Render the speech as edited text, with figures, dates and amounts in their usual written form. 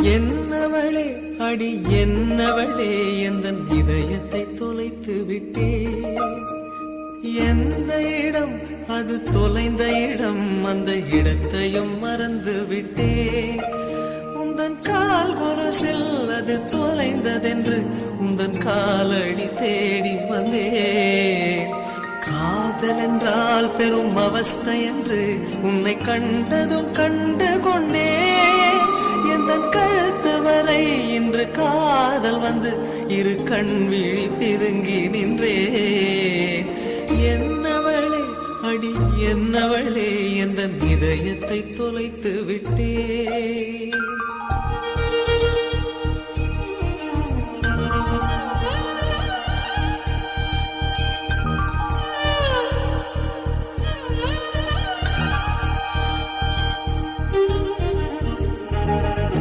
என்னவளே அடி என்னவளே எந்தன் இதயத்தை தொலைத்து விட்டே. எந்த இடம் அது தொலைந்த இடம், அந்த இடத்தையும் மறந்து விட்டே. உந்தன் கால் கொலுசில் அது தொலைந்ததென்று உந்தன் காலடி தேடி வந்தே. காதல் என்றால் பெரும் அவஸ்தை என்று உன்னை கண்டதும் கண்டு கொண்டே. எந்தன் கழுத்து வரை இன்று காதல் வந்து இரு கண் விழி பிதுங்கி நின்றே. என்னவளே அடி என்னவளே எந்தன் இதயத்தை தொலைத்து விட்டே.